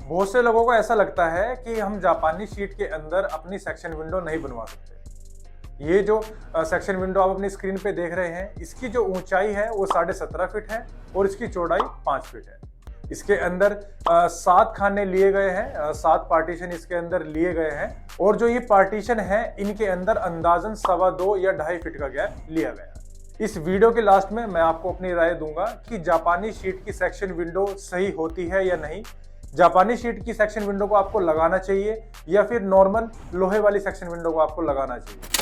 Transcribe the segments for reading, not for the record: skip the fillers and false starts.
बहुत से लोगों को ऐसा लगता है कि हम जापानी शीट के अंदर अपनी सेक्शन विंडो नहीं बनवा सकते। ये जो सेक्शन विंडो आप अपनी स्क्रीन पे देख रहे हैं, इसकी जो ऊंचाई है वो 17.5 फीट है और इसकी चौड़ाई 5 फीट है। इसके अंदर 7 खाने लिए गए हैं, 7 पार्टीशन इसके अंदर लिए गए हैं और जो ये पार्टीशन है इनके अंदर अंदाजन 2.25 या 2.5 फीट का गैप लिया गया है। इस वीडियो के लास्ट में मैं आपको अपनी राय दूंगा कि जापानी शीट की सेक्शन विंडो सही होती है या नहीं, जापानी शीट की सेक्शन विंडो को आपको लगाना चाहिए या फिर नॉर्मल लोहे वाली सेक्शन विंडो को आपको लगाना चाहिए।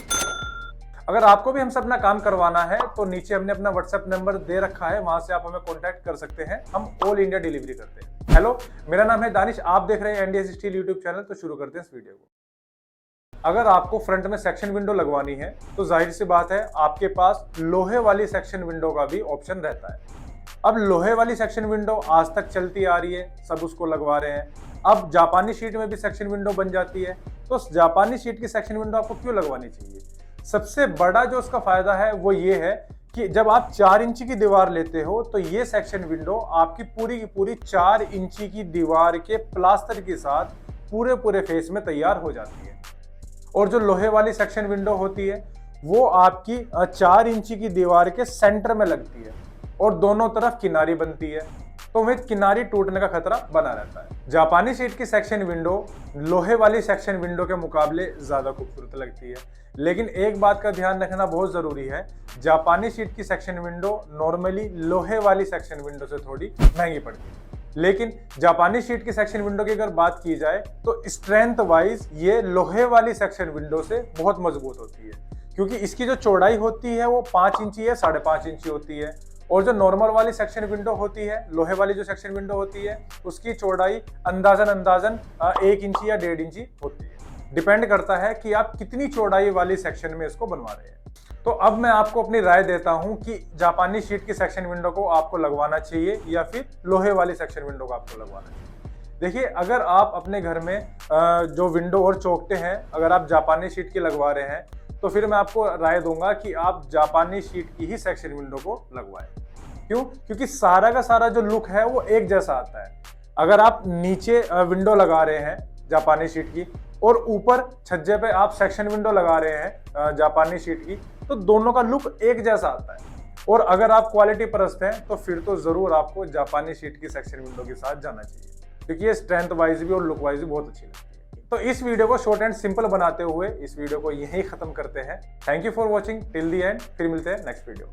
अगर आपको भी हमसे अपना काम करवाना है तो नीचे हमने अपना व्हाट्सएप नंबर दे रखा है, वहां से आप हमें कॉन्टैक्ट कर सकते हैं। हम ऑल इंडिया डिलीवरी करते हैं। हेलो, मेरा नाम है दानिश, आप देख रहे हैं एनडीएस स्टील यूट्यूब चैनल। तो शुरू करते हैं इस वीडियो को। अगर आपको फ्रंट में सेक्शन विंडो लगवानी है तो जाहिर सी बात है आपके पास लोहे वाली सेक्शन विंडो का भी ऑप्शन रहता है। अब लोहे वाली सेक्शन विंडो आज तक चलती आ रही है, सब उसको लगवा रहे हैं। अब जापानी शीट में भी सेक्शन विंडो बन जाती है, तो जापानी शीट की सेक्शन विंडो आपको क्यों लगवानी चाहिए? सबसे बड़ा जो उसका फायदा है वो ये है कि जब आप 4 इंची की दीवार लेते हो तो ये सेक्शन विंडो आपकी पूरी की पूरी 4 इंची की दीवार के प्लास्टर के साथ पूरे फेस में तैयार हो जाती है। और जो लोहे वाली सेक्शन विंडो होती है वो आपकी 4 इंची की दीवार के सेंटर में लगती है और दोनों तरफ किनारी बनती है, तो वह किनारी टूटने का खतरा बना रहता है। जापानी शीट की सेक्शन विंडो लोहे वाली सेक्शन विंडो के मुकाबले ज्यादा खूबसूरत लगती है, लेकिन एक बात का ध्यान रखना बहुत जरूरी है, जापानी शीट की सेक्शन विंडो नॉर्मली लोहे वाली सेक्शन विंडो से थोड़ी महंगी पड़ती है। लेकिन जापानी शीट की सेक्शन विंडो की अगर बात की जाए तो स्ट्रेंथ वाइज ये लोहे वाली सेक्शन विंडो से बहुत मजबूत होती है, क्योंकि इसकी जो चौड़ाई होती है वो 5 इंची या 5.5 इंची होती है और जो नॉर्मल वाली सेक्शन विंडो होती है, लोहे वाली जो सेक्शन विंडो होती है, उसकी चौड़ाई अंदाजन 1 इंची या 1.5 इंची होती है। डिपेंड करता है कि आप कितनी चौड़ाई वाली सेक्शन में इसको बनवा रहे हैं। तो अब मैं आपको अपनी राय देता हूं कि जापानी शीट की सेक्शन विंडो को आपको लगवाना चाहिए या फिर लोहे वाली सेक्शन विंडो को आपको लगवाना चाहिए। देखिए, अगर आप अपने घर में जो विंडो और चौखटे हैं, अगर आप जापानी शीट की लगवा रहे हैं तो फिर मैं आपको राय दूंगा कि आप जापानी शीट की ही सेक्शन विंडो को लगवाएं। क्यों? क्योंकि सारा का सारा जो लुक है वो एक जैसा आता है। अगर आप नीचे विंडो लगा रहे हैं जापानी शीट की और ऊपर छज्जे पे आप सेक्शन विंडो लगा रहे हैं जापानी शीट की, तो दोनों का लुक एक जैसा आता है। और अगर आप क्वालिटी परस्त हैं तो फिर तो जरूर आपको जापानी शीट की सेक्शन विंडो के साथ जाना चाहिए, क्योंकि ये स्ट्रेंथ वाइज भी और लुक वाइज भी बहुत अच्छी लगती है। तो इस वीडियो को शॉर्ट एंड सिंपल बनाते हुए इस वीडियो को यहीं खत्म करते हैं। Thank you for watching till the and. फिर मिलते हैं नेक्स्ट वीडियो।